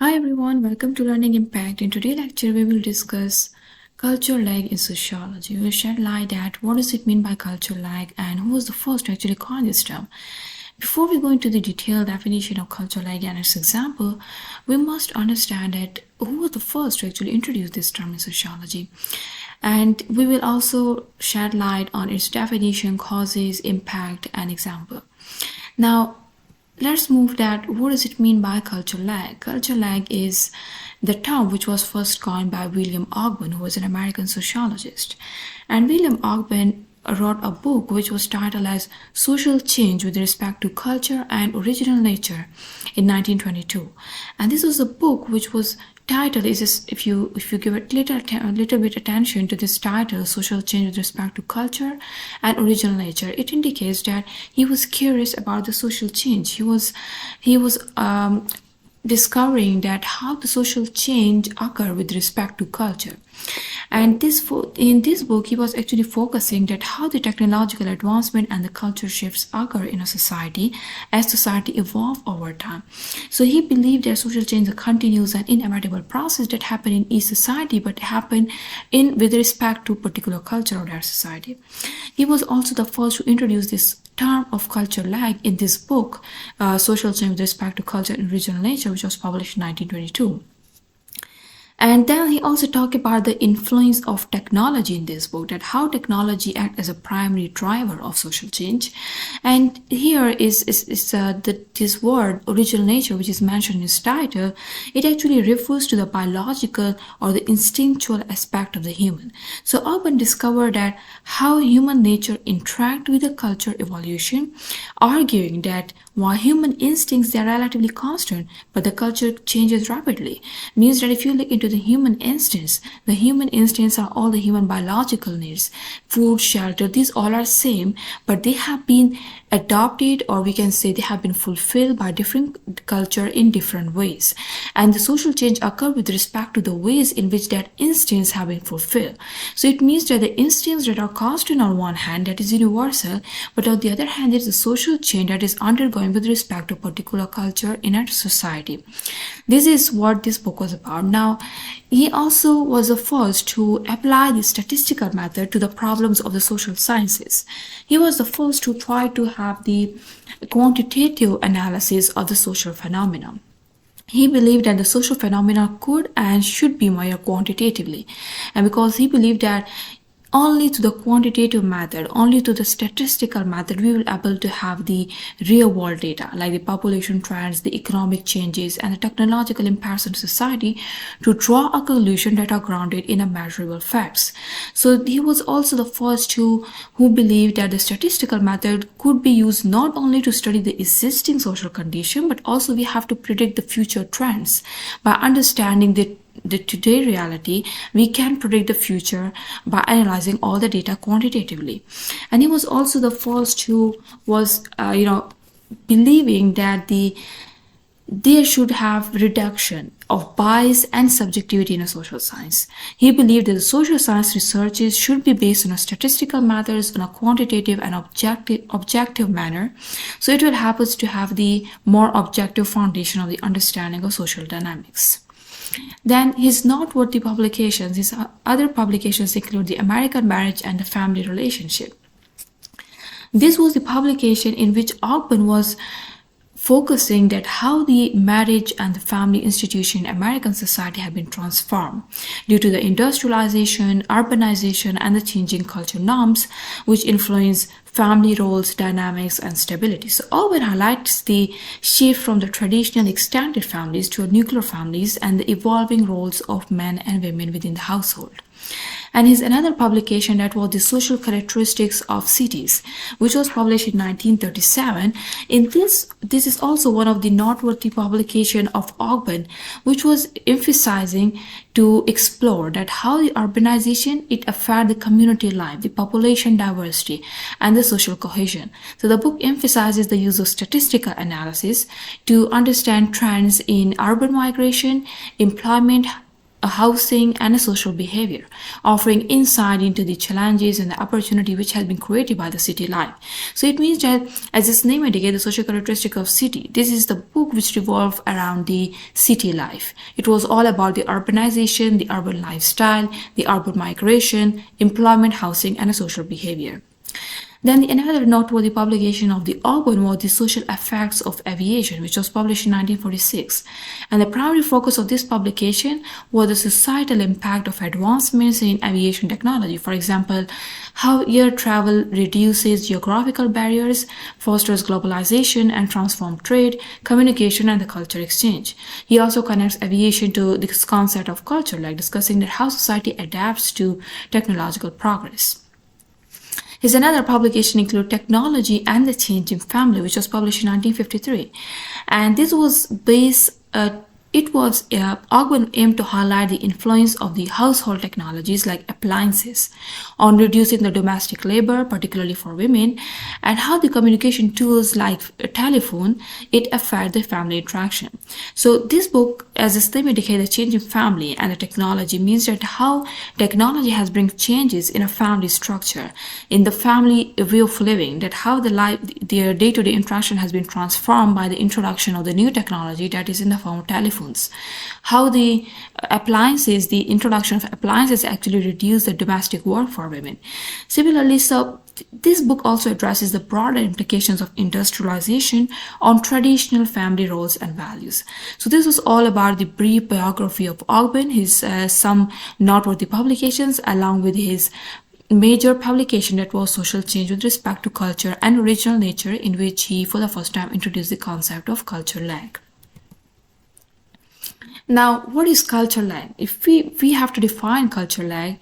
Hi everyone, welcome to Learning Impact. In today's lecture, we will discuss culture lag in sociology. We will shed light at what does it mean by culture lag and who was the first to actually coin this term. Before we go into the detailed definition of culture lag and its example, we must understand that who was the first to actually introduce this term in sociology. And we will also shed light on its definition, causes, impact, and example. Now, let's move that. What does it mean by culture lag? Culture lag is the term which was first coined by William Ogden, who was an American sociologist. And William Ogden wrote a book which was titled as Social Change with Respect to Culture and Original Nature in 1922. And this was a book which was title is this, if you give it a little bit attention to this title, Social Change with Respect to Culture and Original Nature, it indicates that he was curious about the social change. He was discovering that how the social change occur with respect to culture. And in this book, he was actually focusing that how the technological advancement and the culture shifts occur in a society as society evolve over time. So he believed that social change is a continuous and inevitable process that happen in each society, but happen with respect to particular culture of that society. He was also the first to introduce this term of culture lag in this book, Social Change with Respect to Culture and Original Nature, which was published in 1922. And then he also talked about the influence of technology in this book, that how technology acts as a primary driver of social change. And here is this word, original nature, which is mentioned in his title. It actually refers to the biological or the instinctual aspect of the human. So Urban discovered that how human nature interact with the culture evolution, arguing that while human instincts, they are relatively constant, but the culture changes rapidly. Means that if you look into the human instincts are all the human biological needs. Food, shelter, these all are same, but they have been adopted, or we can say they have been fulfilled by different culture in different ways. And the social change occur with respect to the ways in which that instincts have been fulfilled. So it means that the instincts that are constant on one hand, that is universal, but on the other hand, there's a social change that is undergoing with respect to particular culture in a society. This is what this book was about. Now, he also was the first to apply the statistical method to the problems of the social sciences. He was the first to try to have the quantitative analysis of the social phenomena. He believed that the social phenomena could and should be measured quantitatively. And because he believed that only to the quantitative method, only to the statistical method, we will be able to have the real world data, like the population trends, the economic changes, and the technological impacts on society to draw a conclusion that are grounded in a measurable facts. So he was also the first who believed that the statistical method could be used not only to study the existing social condition, but also we have to predict the future trends. By understanding the today reality, we can predict the future by analyzing all the data quantitatively. And he was also the first who was believing that there should have reduction of bias and subjectivity in a social science. He believed that the social science researches should be based on a statistical methods, on a quantitative and objective manner, so it will help us to have the more objective foundation of the understanding of social dynamics. Then his noteworthy publications, his other publications include The American Marriage and the Family Relationship. This was the publication in which Ogden was focusing that how the marriage and the family institution in American society have been transformed due to the industrialization, urbanization, and the changing culture norms which influence family roles, dynamics, and stability. So Owen highlights the shift from the traditional extended families to nuclear families and the evolving roles of men and women within the household. And his another publication that was The Social Characteristics of Cities, which was published in 1937. In this is also one of the noteworthy publication of Ogden, which was emphasizing to explore that how the urbanization, it affects the community life, the population diversity, and the social cohesion. So the book emphasizes the use of statistical analysis to understand trends in urban migration, employment, a housing, and a social behavior, offering insight into the challenges and the opportunity which has been created by the city life. So it means that, as its name indicates, the social characteristic of city. This is the book which revolved around the city life. It was all about the urbanization, the urban lifestyle, the urban migration, employment, housing, and a social behavior. Then another noteworthy publication of the Auburn was The Social Effects of Aviation, which was published in 1946. And the primary focus of this publication was the societal impact of advancements in aviation technology. For example, how air travel reduces geographical barriers, fosters globalization, and transforms trade, communication, and the culture exchange. He also connects aviation to this concept of culture, like discussing that how society adapts to technological progress. His another publication include Technology and the Change in Family, which was published in 1953. And this was Ogden aimed to highlight the influence of the household technologies like appliances on reducing the domestic labor, particularly for women, and how the communication tools like a telephone, it affect the family interaction. So this book, as its name indicates, the change in family and the technology, means that how technology has bring changes in a family structure, in the family way of living, that how their day-to-day interaction has been transformed by the introduction of the new technology that is in the form of telephone. How the introduction of appliances actually reduce the domestic work for women. Similarly, so this book also addresses the broader implications of industrialization on traditional family roles and values. So this was all about the brief biography of Ogden, his some noteworthy publications, along with his major publication that was Social Change with Respect to Culture and Original Nature, in which he for the first time introduced the concept of culture lag. Now, what is culture lag? If we have to define culture lag,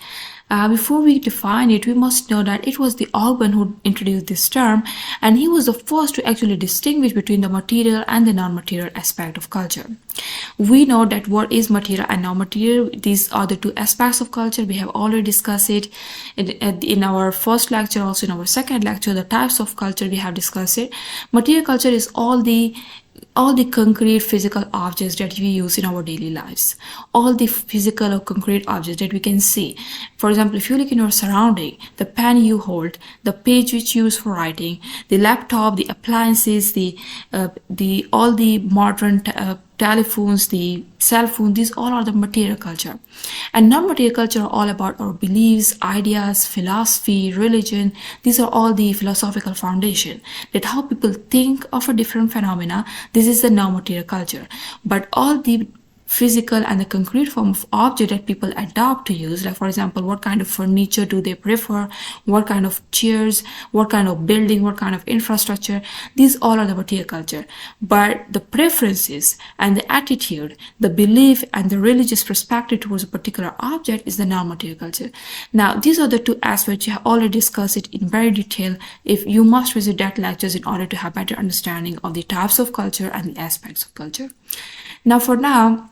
before we define it, we must know that it was the Ogden who introduced this term, and he was the first to actually distinguish between the material and the non-material aspect of culture. We know that what is material and non-material, these are the two aspects of culture. We have already discussed it in our first lecture, also in our second lecture, the types of culture we have discussed it. Material culture is all the concrete physical objects that we use in our daily lives, all the physical or concrete objects that we can see. For example, if you look in your surrounding, the pen you hold, the page which you use for writing, the laptop, the appliances, all the modern telephones, the cell phone, these all are the material culture. And non-material culture are all about our beliefs, ideas, philosophy, religion. These are all the philosophical foundation, that how people think of a different phenomena. This is the non-material culture. But all the physical and the concrete form of object that people adopt to use, like for example, what kind of furniture do they prefer, what kind of chairs, what kind of building, what kind of infrastructure, these all are the material culture. But the preferences and the attitude, the belief and the religious perspective towards a particular object is the non-material culture. Now, these are the two aspects. You have already discussed it in very detail. If you must visit that lectures in order to have better understanding of the types of culture and the aspects of culture. Now, for now,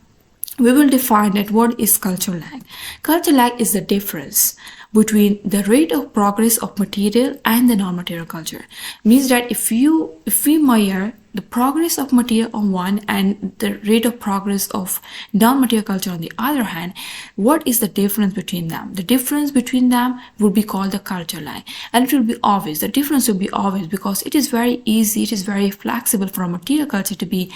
we will define that what is culture lag. Culture lag is the difference between the rate of progress of material and the non-material culture. Means that if we measure the progress of material on one and the rate of progress of non-material culture on the other hand, what is the difference between them? The difference between them would be called the culture lag, and it will be obvious. The difference will be obvious because it is very easy, it is very flexible for a material culture to be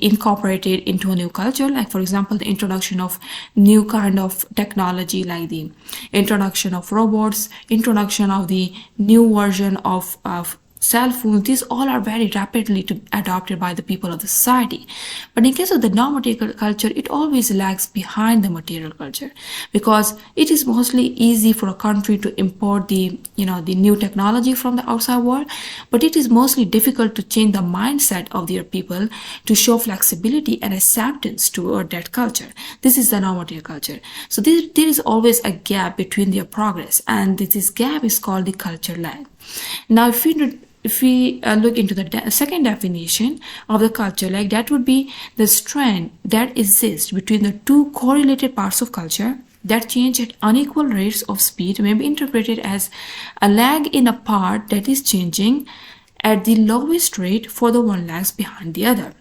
incorporated into a new culture. Like for example, the introduction of new kind of technology, like the introduction of robots, introduction of the new version of cell phones. These all are very rapidly adopted by the people of the society. But in case of the non-material culture, it always lags behind the material culture, because it is mostly easy for a country to import the new technology from the outside world, but it is mostly difficult to change the mindset of their people to show flexibility and acceptance toward that culture. This is the non-material culture. So there is always a gap between their progress, and this gap is called the culture lag. Now, if we look into the second definition of the culture lag, that would be the strand that exists between the two correlated parts of culture that change at unequal rates of speed, may be interpreted as a lag in a part that is changing at the lowest rate for the one lags behind the other.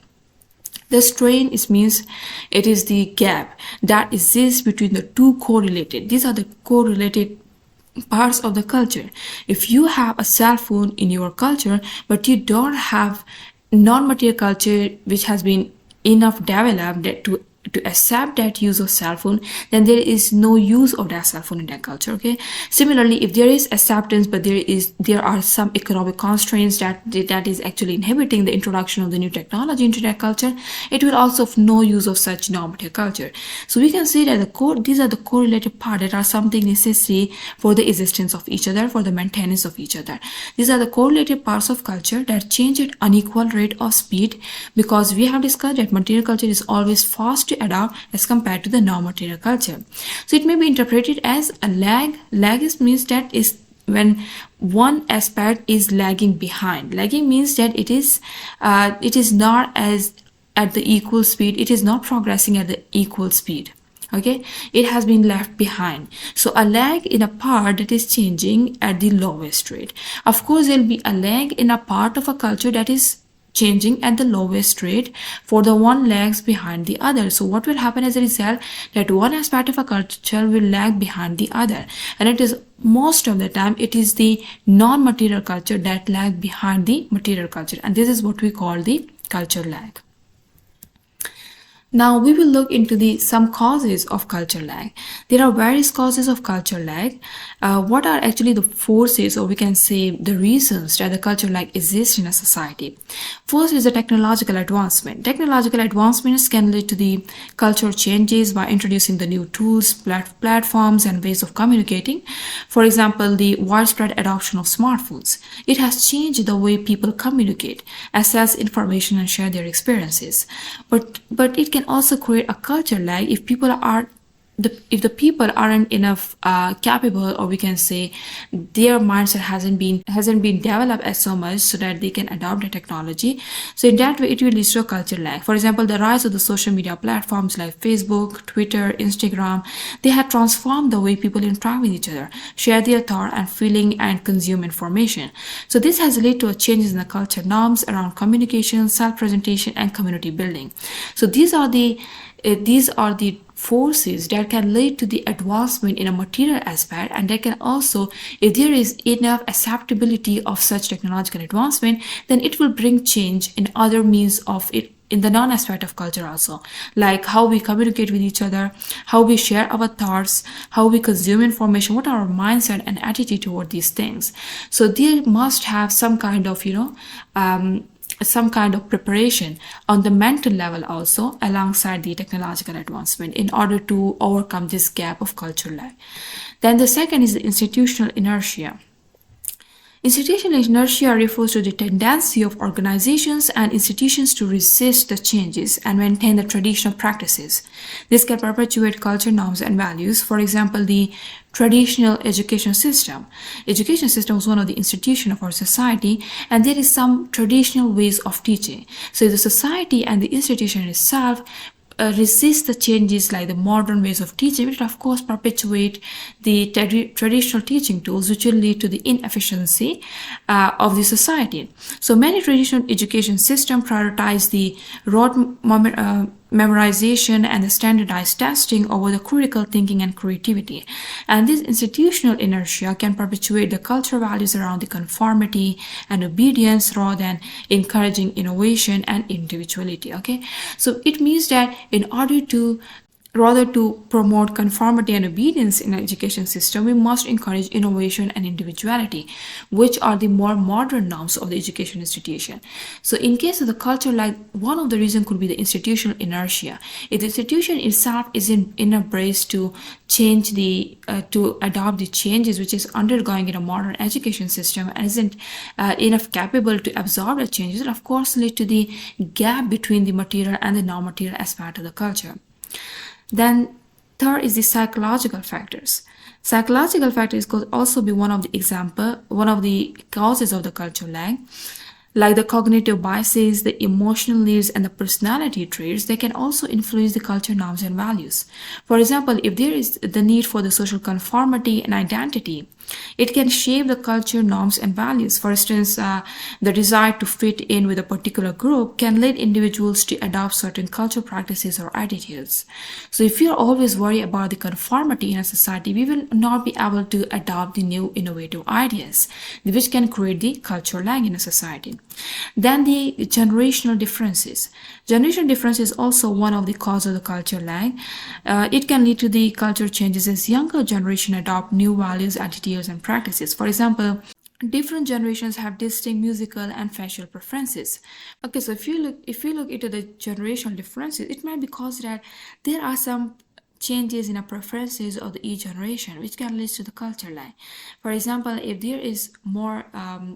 The strain means it is the gap that exists between the two correlated. These are the correlated parts of the culture. If you have a cell phone in your culture, but you don't have non-material culture which has been enough developed to accept that use of cell phone, then there is no use of that cell phone in that culture. Okay. Similarly, if there is acceptance, but there are some economic constraints that is actually inhibiting the introduction of the new technology into that culture, it will also have no use of such normative culture. So we can say that these are the correlated parts that are something necessary for the existence of each other, for the maintenance of each other. These are the correlated parts of culture that change at unequal rate of speed, because we have discussed that material culture is always fast to adopt as compared to the non-material culture. So it may be interpreted as a lag. Lag means that is when one aspect is lagging behind. Lagging means that it is not as at the equal speed. It is not progressing at the equal speed. Okay, it has been left behind. So a lag in a part that is changing at the lowest rate. Of course, there will be a lag in a part of a culture that is changing at the lowest rate, for the one lags behind the other. So what will happen as a result, that one aspect of a culture will lag behind the other, and it is most of the time it is the non-material culture that lag behind the material culture, and this is what we call the culture lag. Now we will look into some causes of culture lag. There are various causes of culture lag. What are actually the forces, or we can say the reasons that the culture lag exists in a society? First is the technological advancement. Technological advancements can lead to the cultural changes by introducing the new tools, platforms, and ways of communicating. For example, the widespread adoption of smartphones. It has changed the way people communicate, access information, and share their experiences. But it can also create a culture lag if the people aren't enough capable, or we can say their mindset hasn't been developed as so much so that they can adopt the technology. So in that way, it will lead to a culture lag. For example, the rise of the social media platforms like Facebook, Twitter, Instagram, they have transformed the way people interact with each other, share their thought and feeling, and consume information. So this has led to a changes in the culture norms around communication, self-presentation, and community building. So these are the forces that can lead to the advancement in a material aspect, and that can also, if there is enough acceptability of such technological advancement, then it will bring change in other means of it, in the non-aspect of culture also, like how we communicate with each other, how we share our thoughts, how we consume information, what are our mindset and attitude toward these things. So they must have some kind of preparation on the mental level also, alongside the technological advancement, in order to overcome this gap of culture lag. Then the second is the institutional inertia. Institutional inertia refers to the tendency of organizations and institutions to resist the changes and maintain the traditional practices. This can perpetuate culture norms and values. For example, the traditional education system. Education system is one of the institutions of our society, and there is some traditional ways of teaching. So the society and the institution itself resist the changes like the modern ways of teaching, which of course perpetuate the traditional teaching tools, which will lead to the inefficiency of the society. So many traditional education systems prioritize the rote memorization and the standardized testing over the critical thinking and creativity. And this institutional inertia can perpetuate the cultural values around the conformity and obedience rather than encouraging innovation and individuality. Okay, so it means that in order to promote conformity and obedience in the education system, we must encourage innovation and individuality, which are the more modern norms of the education institution. So in case of the culture, like one of the reasons could be the institutional inertia. If the institution itself isn't in a brace to change to adopt the changes which is undergoing in a modern education system, and isn't enough capable to absorb the changes, it of course lead to the gap between the material and the non-material aspect of the culture. Then third is the psychological factors. Psychological factors could also be one of the causes of the cultural lag. Like the cognitive biases, the emotional needs, and the personality traits, they can also influence the culture norms and values. For example, if there is the need for the social conformity and identity, It can shape the culture, norms, and values. For instance, the desire to fit in with a particular group can lead individuals to adopt certain cultural practices or attitudes. So, if we are always worried about the conformity in a society, we will not be able to adopt the new innovative ideas, which can create the cultural lag in a society. Then the generational differences. Generational difference is also one of the cause of the culture lag. It can lead to the culture changes as younger generation adopt new values, attitudes, and practices. For example, different generations have distinct musical and facial preferences. Okay, so if you look into the generational differences, it might be caused that there are some changes in the preferences of the each generation, which can lead to the culture lag. For example, if there is more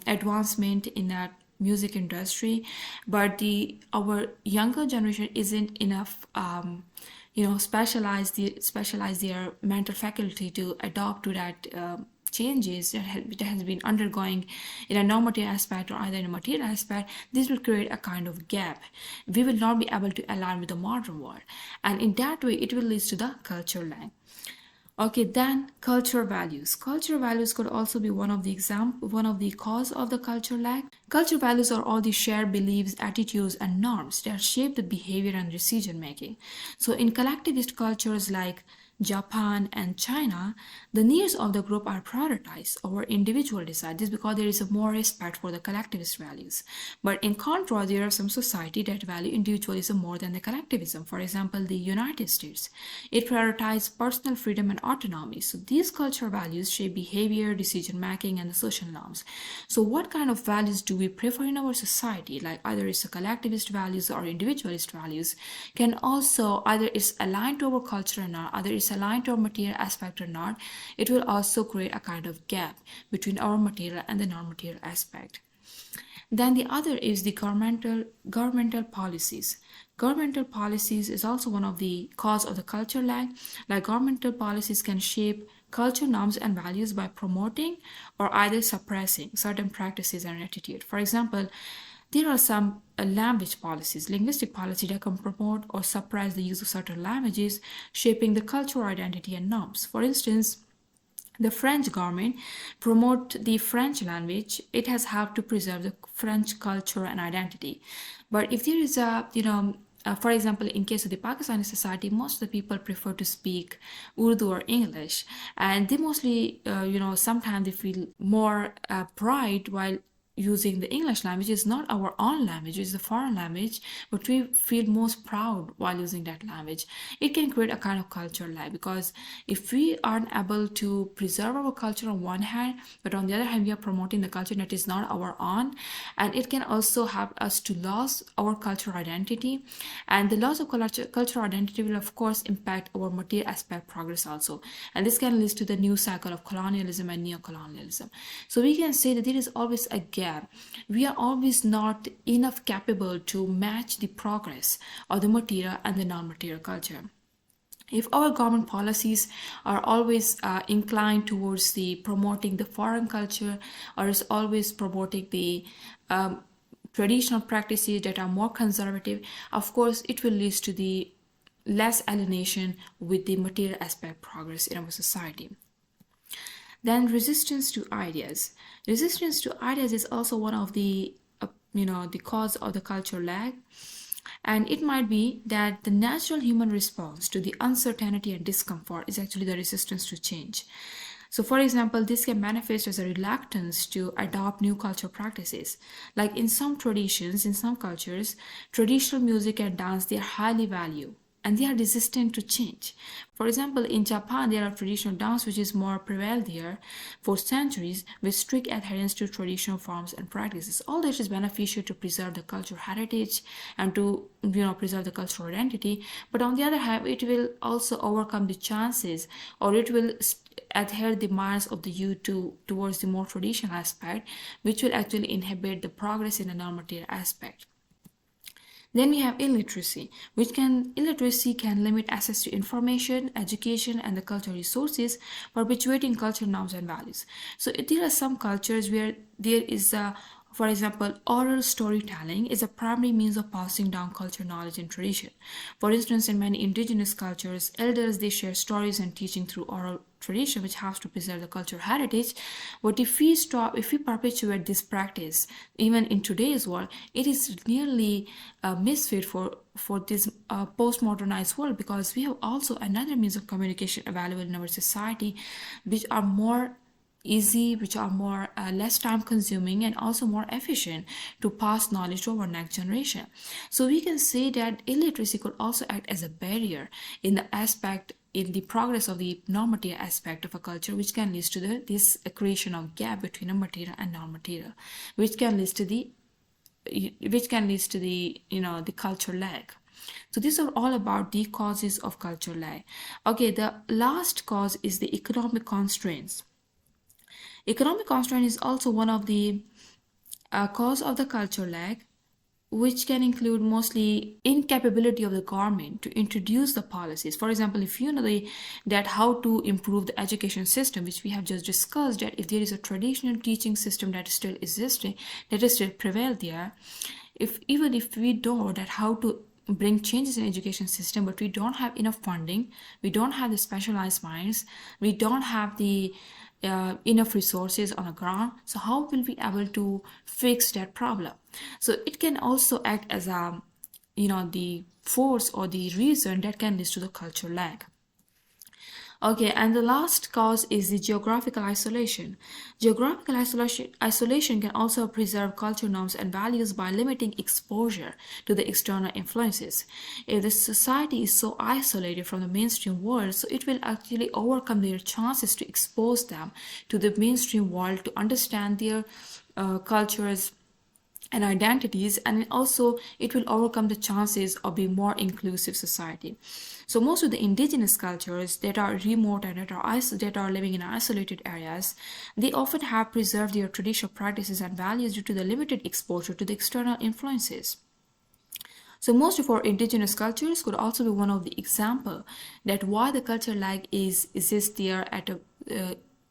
advancement in that music industry, but our younger generation isn't enough specialize their mental faculty to adopt to that changes that has been undergoing in a non-material aspect or either in a material aspect. This will create a kind of gap. We will not be able to align with the modern world, and in that way it will lead to the culture lag. Okay, then cultural values. Cultural values could also be one of the cause of the culture lag. Cultural values are all the shared beliefs, attitudes, and norms that shape the behavior and decision making. So in collectivist cultures like Japan and China, the needs of the group are prioritized over individual desires. This because there is a more respect for the collectivist values. But in contrast, there are some society that value individualism more than the collectivism. For example, the United States. It prioritizes personal freedom and autonomy. So these cultural values shape behavior, decision making, and the social norms. So what kind of values do we prefer in our society? Like either it's a collectivist values or individualist values can also either it's aligned to our culture or not, either it's aligned to our material aspect or not. It will also create a kind of gap between our material and the non-material aspect. Then the other is the governmental policies. Governmental policies is also one of the cause of the culture lag. Like governmental policies can shape culture norms and values by promoting or either suppressing certain practices and attitude. For example, there are some language policies, linguistic policy that can promote or suppress the use of certain languages, shaping the cultural identity and norms. For instance, the French government promote the French language. It has helped to preserve the French culture and identity. But if there is for example, in case of the Pakistani society, most of the people prefer to speak Urdu or English, and they mostly, sometimes they feel more pride while using the English language. Is not our own language, it's a foreign language, but we feel most proud while using that language. It can create a kind of culture lag because if we aren't able to preserve our culture on one hand, but on the other hand we are promoting the culture that is not our own, and it can also help us to lose our cultural identity, and the loss of cultural identity will of course impact our material aspect progress also, and this can lead to the new cycle of colonialism and neo-colonialism. So we can say that there is always a gap. We are always not enough capable to match the progress of the material and the non-material culture. If our government policies are always inclined towards the promoting the foreign culture, or is always promoting the traditional practices that are more conservative, of course it will lead to the less alienation with the material aspect progress in our society. Then resistance to ideas. Resistance to ideas is also one of the the cause of the cultural lag, and it might be that the natural human response to the uncertainty and discomfort is actually the resistance to change. So for example, this can manifest as a reluctance to adopt new cultural practices. Like in some traditions, in some cultures, traditional music and dance, they are highly valued and they are resistant to change. For example, in Japan, there are traditional dance which is more prevailed there for centuries with strict adherence to traditional forms and practices. All this is beneficial to preserve the cultural heritage and to preserve the cultural identity. But on the other hand, it will also overcome the chances, or it will adhere the minds of the youth towards the more traditional aspect, which will actually inhibit the progress in the non-material aspect. Then we have illiteracy, illiteracy can limit access to information, education, and the cultural resources, perpetuating cultural norms and values. So there are some cultures where there is a For example, oral storytelling is a primary means of passing down culture, knowledge, and tradition. For instance, in many indigenous cultures, elders they share stories and teaching through oral tradition, which helps to preserve the cultural heritage. But if we perpetuate this practice, even in today's world, it is nearly misfit for this postmodernized world, because we have also another means of communication available in our society, which are more easy, which are more less time consuming and also more efficient to pass knowledge to our next generation. So we can say that illiteracy could also act as a barrier in the progress of the normative aspect of a culture, which can lead to this creation of gap between a material and non-material, which can lead to the the culture lag. So these are all about the causes of culture lag. Okay, the last cause is the economic constraints. Economic constraint is also one of the cause of the culture lag, which can include mostly incapability of the government to introduce the policies. For example, if you know that how to improve the education system, which we have just discussed, that if there is a traditional teaching system that is still existing, that is still prevail there, even if we know that how to bring changes in education system, but we don't have enough funding, we don't have the specialized minds, we don't have the enough resources on the ground, so how will we able to fix that problem? So it can also act as a the force or the reason that can lead to the culture lag. Okay, and the last cause is the geographical isolation. Geographical isolation can also preserve cultural norms and values by limiting exposure to the external influences. If the society is so isolated from the mainstream world, so it will actually overcome their chances to expose them to the mainstream world, to understand their cultures and identities, and also it will overcome the chances of being more inclusive society. So most of the indigenous cultures that are remote and that are living in isolated areas, they often have preserved their traditional practices and values due to the limited exposure to the external influences. So most of our indigenous cultures could also be one of the example that why the culture lag exists there at a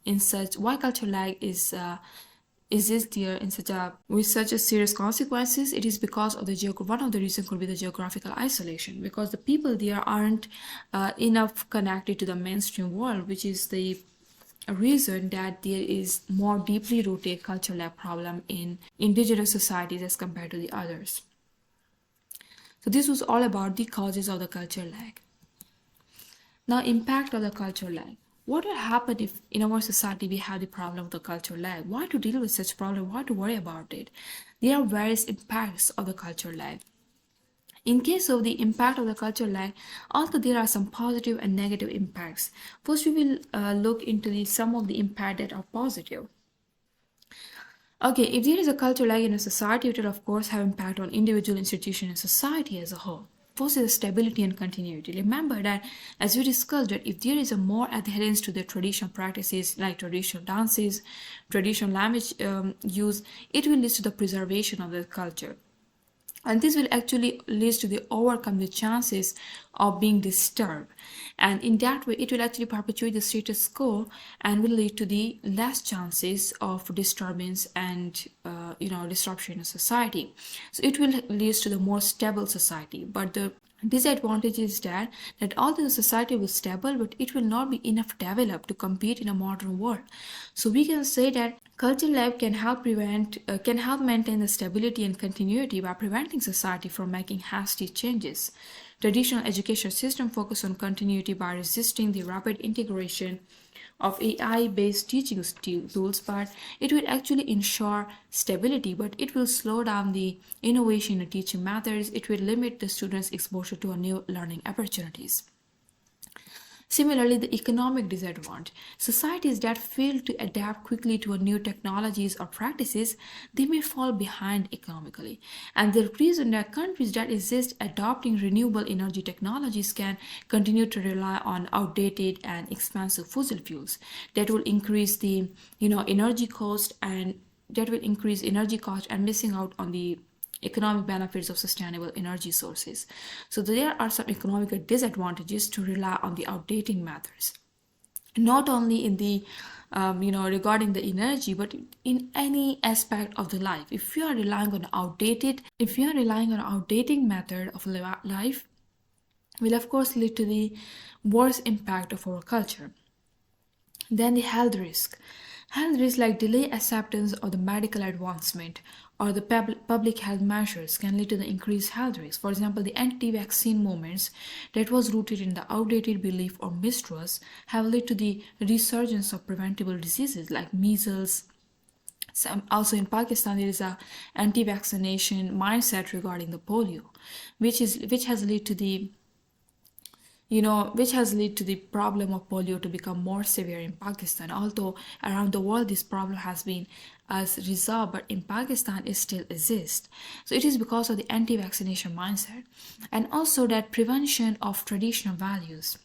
in such why culture lag is this there in with such a serious consequences. It is because of one of the reasons could be the geographical isolation, because the people there aren't enough connected to the mainstream world, which is the reason that there is more deeply rooted cultural lag problem in indigenous societies as compared to the others. So this was all about the causes of the culture lag. Now, impact of the culture lag. What will happen if in our society we have the problem of the culture lag? Why to deal with such problem? Why to worry about it? There are various impacts of the culture lag. In case of the impact of the culture lag, also there are some positive and negative impacts. First, we will look into some of the impact that are positive. Okay, if there is a culture lag in a society, it will of course have impact on individual, institution, and society as a whole. First is stability and continuity. Remember that, as we discussed, that if there is a more adherence to the traditional practices like traditional dances, traditional language use, it will lead to the preservation of the culture. And this will actually lead to the overcome the chances of being disturbed, and in that way it will actually perpetuate the status quo and will lead to the less chances of disturbance and disruption in society. So it will lead to the more stable society. But the disadvantage is that although the society will stable, but it will not be enough developed to compete in a modern world. So we can say that culture lab can help maintain the stability and continuity by preventing society from making hasty changes. Traditional education system focus on continuity by resisting the rapid integration of AI-based teaching tools, but it will actually ensure stability, but it will slow down the innovation in teaching methods. It will limit the students' exposure to new learning opportunities. Similarly, the economic disadvantage. Societies that fail to adapt quickly to new technologies or practices, they may fall behind economically. And the reason that countries that exist adopting renewable energy technologies can continue to rely on outdated and expensive fossil fuels that will increase the energy cost and missing out on the economic benefits of sustainable energy sources. So there are some economic disadvantages to rely on the outdated methods. not only in the regarding the energy, but in any aspect of the life. If you are relying on outdated method of life, will of course lead to the worst impact of our culture. Then the health risk. Health risk like delay acceptance of the medical advancement or the public health measures can lead to the increased health risk. For example, the anti-vaccine movements that was rooted in the outdated belief or mistrust have led to the resurgence of preventable diseases like measles. Also in Pakistan, there is a anti-vaccination mindset regarding the polio, which has led to the which has led to the problem of polio to become more severe in Pakistan. Although around the world this problem has been resolved, but in Pakistan it still exists. So it is because of the anti-vaccination mindset, and also that preservation of traditional values.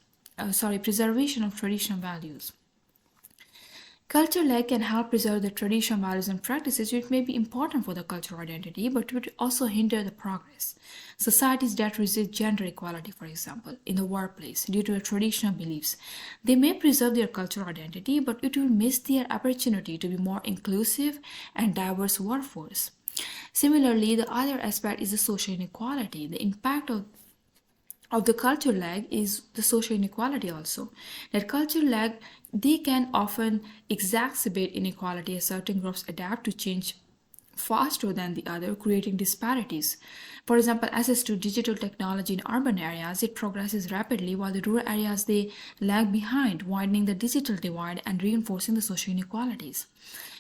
Culture lag can help preserve the traditional values and practices which may be important for the cultural identity, but would also hinder the progress. Societies that resist gender equality, for example, in the workplace due to their traditional beliefs, they may preserve their cultural identity, but it will miss their opportunity to be more inclusive and diverse workforce. Similarly, the other aspect is the social inequality. The impact of the culture lag is the social inequality also. That culture lag, they can often exacerbate inequality as certain groups adapt to change faster than the other, creating disparities. For example, access to digital technology in urban areas, it progresses rapidly while the rural areas, they lag behind, widening the digital divide and reinforcing the social inequalities.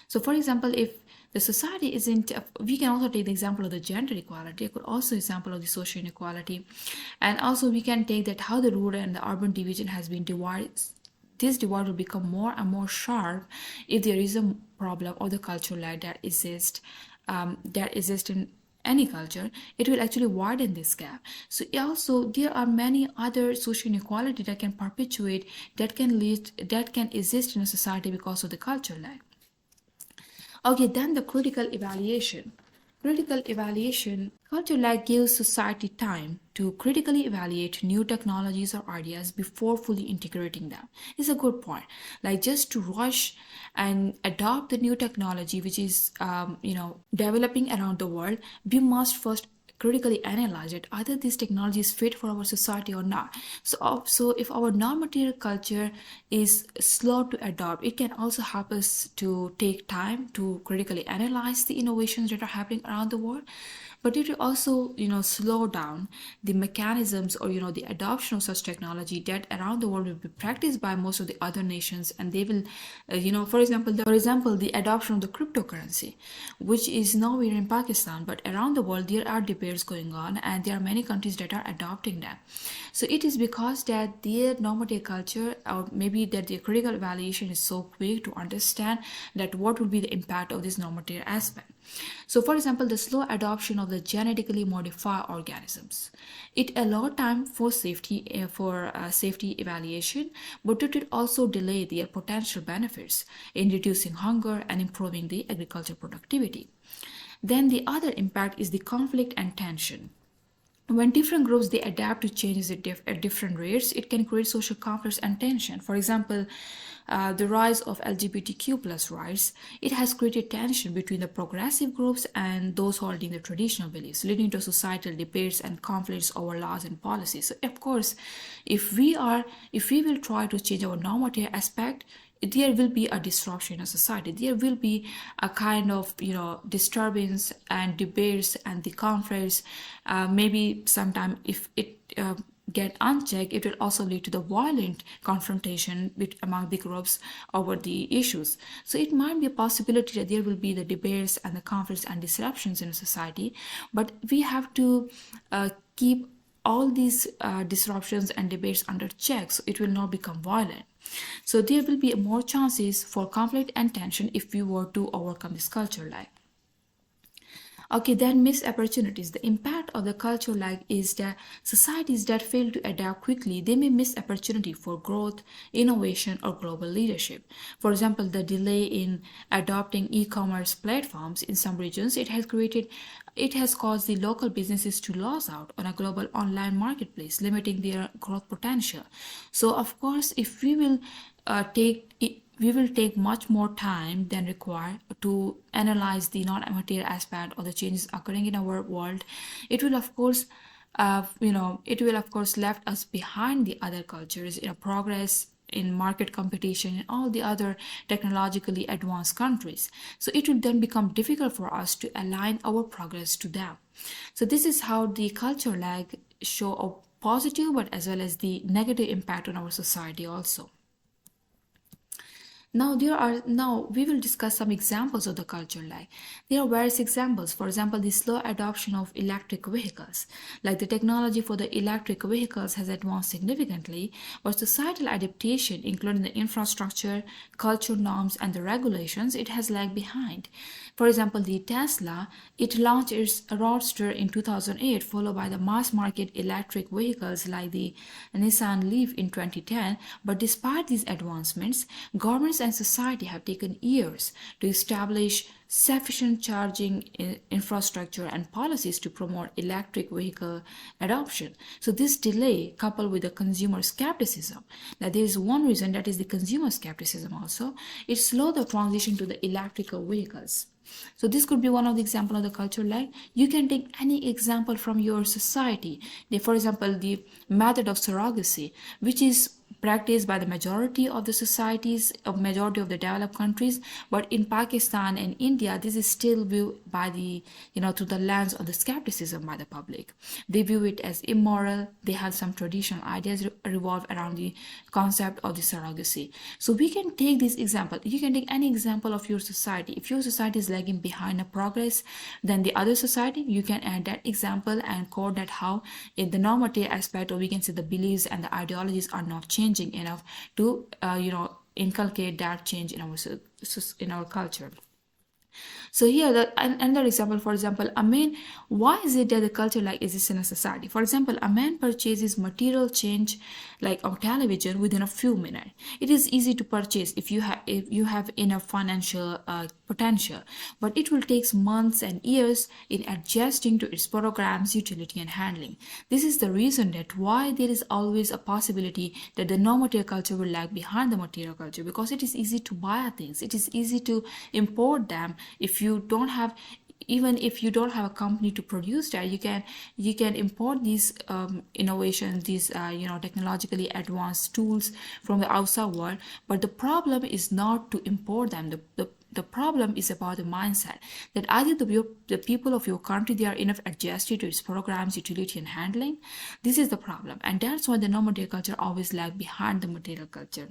So for example, if the society isn't, we can also take the example of the gender equality. I could also example of the social inequality. And also we can take that how the rural and the urban division has been divided. This divide will become more and more sharp if there is a problem or the cultural lag that exists in any culture. It will actually widen this gap. So also there are many other social inequality that can perpetuate, that can exist in a society because of the cultural lag. Okay, then the critical evaluation. Culture lag gives society time to critically evaluate new technologies or ideas before fully integrating them. It's a good point. Like just to rush and adopt the new technology which is, developing around the world, we must first critically analyze it, either this technology is fit for our society or not. So if our non-material culture is slow to adopt, it can also help us to take time to critically analyze the innovations that are happening around the world. But it will also, slow down the mechanisms or, the adoption of such technology that around the world will be practiced by most of the other nations, and they will, for example, the adoption of the cryptocurrency, which is nowhere in Pakistan, but around the world there are debates going on, and there are many countries that are adopting them. So it is because that their normative culture, or maybe that their critical evaluation is so quick to understand that what will be the impact of this normative aspect. So for example, the slow adoption of the genetically modified organisms, it allowed time for safety evaluation, but it will also delay their potential benefits in reducing hunger and improving the agricultural productivity. Then the other impact is the conflict and tension. When different groups, they adapt to changes at different rates, it can create social conflicts and tension. For example, the rise of LGBTQ plus rights, it has created tension between the progressive groups and those holding the traditional beliefs, leading to societal debates and conflicts over laws and policies. So of course, if we will try to change our normative aspect, there will be a disruption in society. There will be a kind of disturbance and debates and the conflicts. Maybe sometime if it get unchecked, it will also lead to the violent confrontation among the groups over the issues. So it might be a possibility that there will be the debates and the conflicts and disruptions in a society, but we have to keep all these disruptions and debates under check so it will not become violent. So there will be more chances for conflict and tension if we were to overcome this culture lag. Okay, then missed opportunities. The impact of the culture lag is that societies that fail to adapt quickly, they may miss opportunity for growth, innovation, or global leadership. For example, the delay in adopting e-commerce platforms in some regions, it has caused the local businesses to lose out on a global online marketplace, limiting their growth potential. So, of course, if we will we will take much more time than required to analyze the non-material aspect of the changes occurring in our world. It will, of course, it will, of course, left us behind the other cultures in a progress in market competition in all the other technologically advanced countries. So it will then become difficult for us to align our progress to them. So this is how the culture lag show a positive but as well as the negative impact on our society also. Now we will discuss some examples of the culture lag. There are various examples. For example, the slow adoption of electric vehicles. Like the technology for the electric vehicles has advanced significantly, but societal adaptation, including the infrastructure, culture norms, and the regulations, it has lagged behind. For example, the Tesla, it launched its Roadster in 2008, followed by the mass market electric vehicles like the Nissan Leaf in 2010. But despite these advancements, governments and society have taken years to establish sufficient charging infrastructure and policies to promote electric vehicle adoption. So this delay, coupled with the consumer skepticism, that there is one reason, that is the consumer skepticism also, it slowed the transition to the electrical vehicles. So this could be one of the example of the culture lag. You can take any example from your society. For example, the method of surrogacy, which is practiced by the majority of the societies of majority of the developed countries, but in Pakistan and India this is still viewed by the through the lens of the skepticism by the public. They view it as immoral. They have some traditional ideas revolve around the concept of the surrogacy. So we can take this example. You can take any example of your society. If your society is lagging behind a progress than the other society, you can add that example and quote that how in the normative aspect, or we can say the beliefs and the ideologies are not changing enough to inculcate that change in our culture. So here, another example, for example, a man, why is it that the culture like exists in a society? For example, a man purchases material change like of television within a few minutes. It is easy to purchase if you have enough financial potential, but it will take months and years in adjusting to its programs, utility, and handling. This is the reason that why there is always a possibility that the non-material culture will lag behind the material culture, because it is easy to buy things. It is easy to import them. If you don't have a company to produce that, you can import these innovations, these technologically advanced tools from the outside world. But the problem is not to import them. The problem is about the mindset, that either the people of your country, they are enough adjusted to its programs, utility, and handling. This is the problem, and that's why the non-material culture always lag behind the material culture.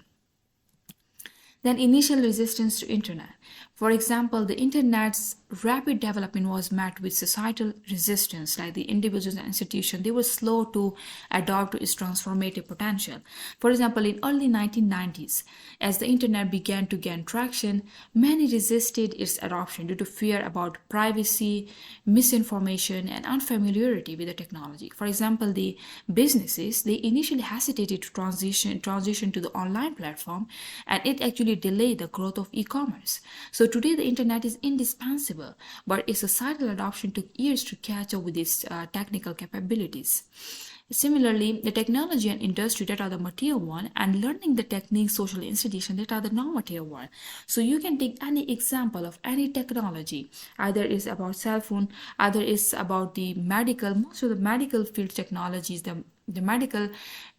Then initial resistance to internet. For example, the internet's rapid development was met with societal resistance, like the individuals and institutions. They were slow to adopt to its transformative potential. For example, in early 1990s, as the internet began to gain traction, many resisted its adoption due to fear about privacy, misinformation, and unfamiliarity with the technology. For example, the businesses, they initially hesitated to transition to the online platform, and it actually delayed the growth of e-commerce. So today the internet is indispensable, but its societal adoption took years to catch up with its technical capabilities. Similarly, the technology and industry that are the material one, and learning the techniques, social institutions that are the non-material one. So you can take any example of any technology, either it's about cell phone, either it's about the medical, most of the medical field technologies, the medical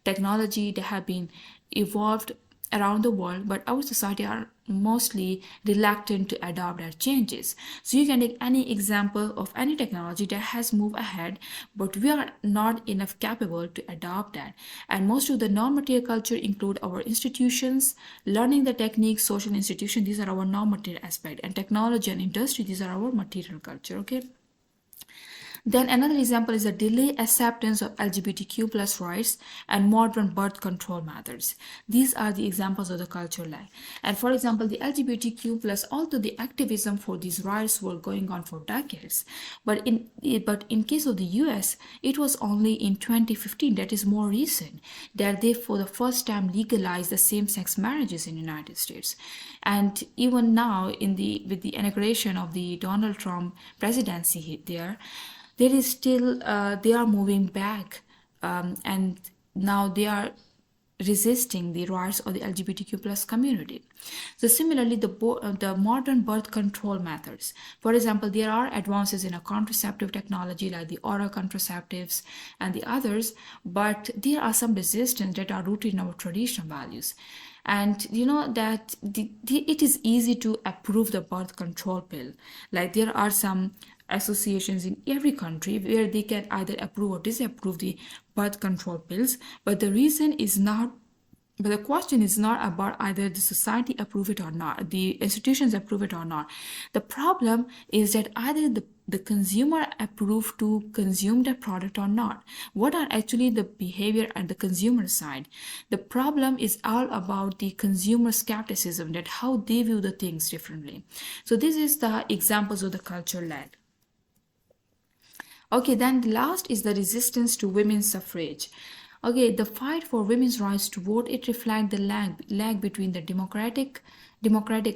technology that have been evolved around the world, but our society are mostly reluctant to adopt their changes. So you can take any example of any technology that has moved ahead, but we are not enough capable to adopt that. And most of the non-material culture include our institutions, learning the techniques, social institutions, these are our non-material aspect, and technology and industry, these are our material culture. Okay. Then another example is the delayed acceptance of LGBTQ plus rights and modern birth control methods. These are the examples of the cultural lag. And for example, the LGBTQ plus, although the activism for these rights were going on for decades, but in case of the US, it was only in 2015, that is more recent, that they for the first time legalized the same-sex marriages in the United States. And even now, with the inauguration of the Donald Trump presidency there is still they are moving back, and now they are resisting the rights of the LGBTQ plus community. So similarly, the modern birth control methods. For example, there are advances in a contraceptive technology like the oral contraceptives and the others, but there are some resistance that are rooted in our traditional values. And you know that it is easy to approve the birth control pill. Like there are some associations in every country where they can either approve or disapprove the birth control pills, but the question is not about either the society approve it or not, the institutions approve it or not. The problem is that either the consumer approve to consume the product or not. What are actually the behavior at the consumer side? The problem is all about the consumer skepticism, that how they view the things differently. So this is the examples of the culture lag. Okay, then the last is the resistance to women's suffrage. Okay, the fight for women's rights to vote, it reflects the lag between the democratic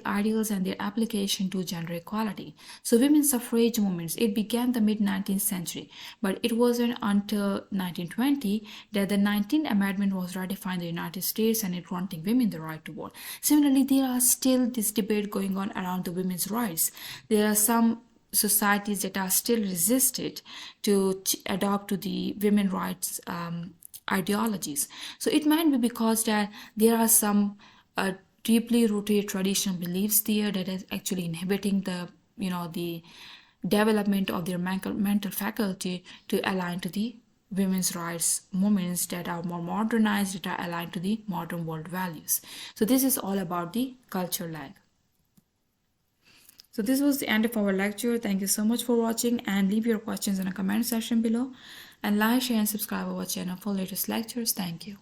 ideals and their application to gender equality. So women's suffrage movements, it began the mid-19th century, but it wasn't until 1920 that the 19th Amendment was ratified in the United States and it granting women the right to vote. Similarly, there are still this debate going on around the women's rights. There are some societies that are still resisted to adopt to the women rights ideologies. So it might be because that there are some deeply rooted traditional beliefs there that is actually inhibiting the development of their mental faculty to align to the women's rights movements that are more modernized, that are aligned to the modern world values. So this is all about the culture lag. So this was the end of our lecture. Thank you so much for watching, and leave your questions in the comment section below, and like, share and subscribe our channel for latest lectures. Thank you.